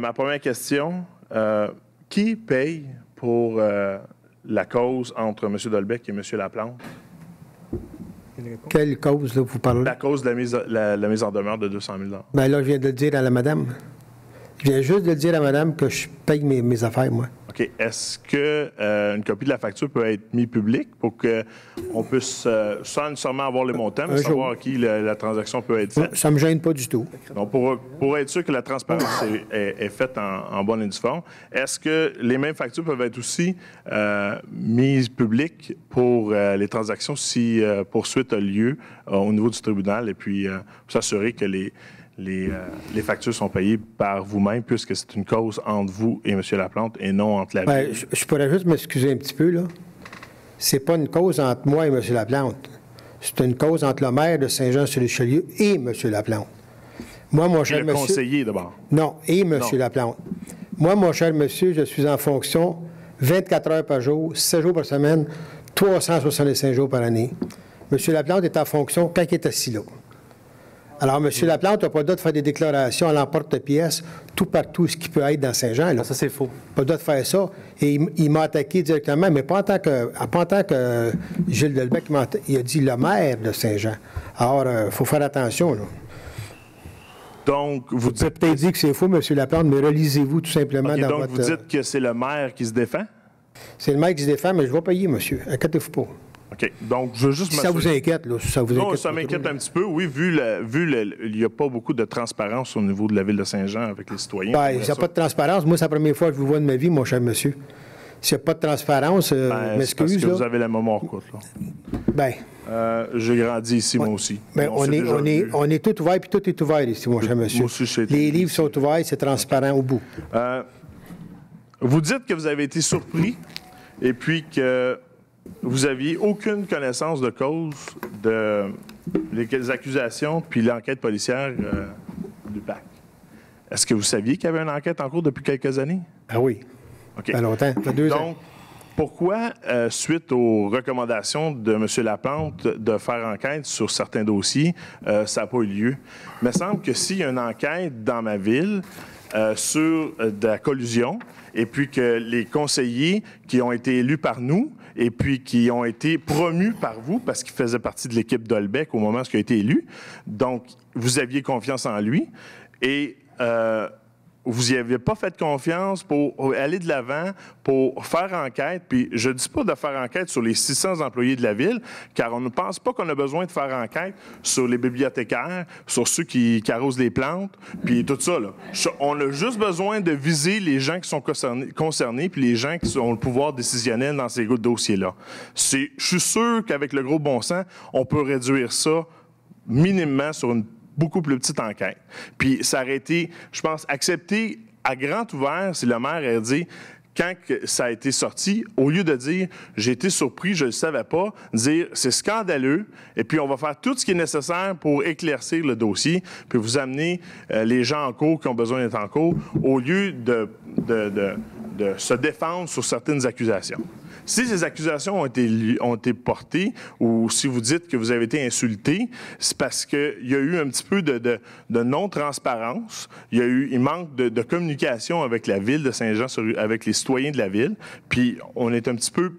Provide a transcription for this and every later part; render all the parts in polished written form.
Ma première question, qui paye pour la cause entre M. Dolbec et M. Laplante? Quelle cause, là, vous parlez? La cause de la mise en demeure de 200 000 $. Bien là, je viens de le dire à la madame. Je viens juste de dire à madame que je paye mes affaires, moi. OK. Est-ce qu'une copie de la facture peut être mise publique pour qu'on puisse, sans nécessairement avoir les montants, mais savoir à qui la transaction peut être faite? Ça ne me gêne pas du tout. Donc, pour être sûr que la transparence est faite en bonne et due forme, est-ce que les mêmes factures peuvent être aussi mises publiques pour les transactions si poursuite a lieu au niveau du tribunal et puis pour s'assurer que les factures sont payées par vous-même, puisque c'est une cause entre vous et M. Laplante et non entre la ville? Je pourrais juste m'excuser un petit peu, là. C'est pas une cause entre moi et M. Laplante. C'est une cause entre le maire de Saint-Jean-sur-Richelieu et M. Laplante. Moi, mon cher monsieur... conseiller, d'abord. Non, et M. Laplante. Moi, mon cher monsieur, je suis en fonction 24 heures par jour, 7 jours par semaine, 365 jours par année. M. Laplante est en fonction quand il est assis là. Alors, M. Laplante n'a pas le droit de faire des déclarations à l'emporte-pièce tout partout, ce qui peut être dans Saint-Jean. Là. Ça, c'est faux. Pas le droit de faire ça. Et il m'a attaqué directement, mais pas en tant que Gilles Delbecq. Il a dit le maire de Saint-Jean. Alors, il faut faire attention. Là. Donc, vous dites... peut-être dire que c'est faux, M. Laplante, mais relisez-vous tout simplement Okay, dans donc, votre... vous dites que c'est le maire qui se défend? C'est le maire qui se défend, mais je vais payer, monsieur. Inquiétez-vous pas. OK. Donc, je veux juste Si ça vous inquiète, là. Si ça vous inquiète, non, ça m'inquiète un petit peu, oui, vu il n'y a pas beaucoup de transparence au niveau de la ville de Saint-Jean avec les citoyens. Ben, il n'y a pas de transparence. Moi, c'est la première fois que je vous vois de ma vie, mon cher monsieur. S'il n'y a pas de transparence, m'excuse. Parce que vous avez la mémoire courte, là. Ben... j'ai grandi ici, moi aussi. Ben, on est tout ouvert, puis tout est ouvert ici, mon cher monsieur. Moi aussi, les livres sont ouverts, c'est transparent au bout. Vous dites que vous avez été surpris et puis que vous n'aviez aucune connaissance de cause des accusations puis l'enquête policière du PAC. Est-ce que vous saviez qu'il y avait une enquête en cours depuis quelques années? Ah oui. OK. Ça fait longtemps. Ça fait 2 ans. Donc, pourquoi, suite aux recommandations de M. Laplante de faire enquête sur certains dossiers, ça n'a pas eu lieu? Il me semble que s'il y a une enquête dans ma ville sur de la collusion, et puis que les conseillers qui ont été élus par nous, et puis qui ont été promus par vous, parce qu'ils faisaient partie de l'équipe Dolbec au moment où il a été élu, donc vous aviez confiance en lui, et... vous n'y avez pas fait confiance pour aller de l'avant, pour faire enquête. Puis je ne dis pas de faire enquête sur les 600 employés de la ville, car on ne pense pas qu'on a besoin de faire enquête sur les bibliothécaires, sur ceux qui arrosent les plantes, puis tout ça. Là. On a juste besoin de viser les gens qui sont concernés puis les gens qui ont le pouvoir décisionnel dans ces dossiers-là. Je suis sûr qu'avec le gros bon sens, on peut réduire ça minimement sur une beaucoup plus petite enquête. Puis ça aurait été, je pense, accepté à grand ouvert si le maire avait dit, quand ça a été sorti, au lieu de dire « j'ai été surpris, je ne le savais pas », dire « c'est scandaleux » et puis on va faire tout ce qui est nécessaire pour éclaircir le dossier, puis vous amener les gens en cours qui ont besoin d'être en cours, au lieu de se défendre sur certaines accusations. Si ces accusations ont été portées ou si vous dites que vous avez été insulté, c'est parce qu'il y a eu un petit peu de non-transparence. Il manque de communication avec la ville de Saint-Jean, avec les citoyens de la ville. Puis on est un petit peu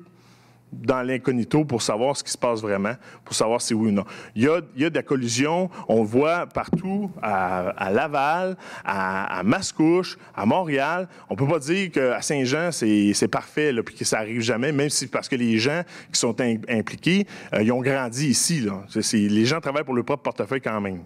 dans l'incognito pour savoir ce qui se passe vraiment, pour savoir si oui ou non. Il y a de la collusion, on le voit partout, à Laval, à Mascouche, à Montréal. On ne peut pas dire qu'à Saint-Jean, c'est parfait, là, puis que ça n'arrive jamais, même si parce que les gens qui sont impliqués, ils ont grandi ici. Là. Les gens travaillent pour leur propre portefeuille quand même.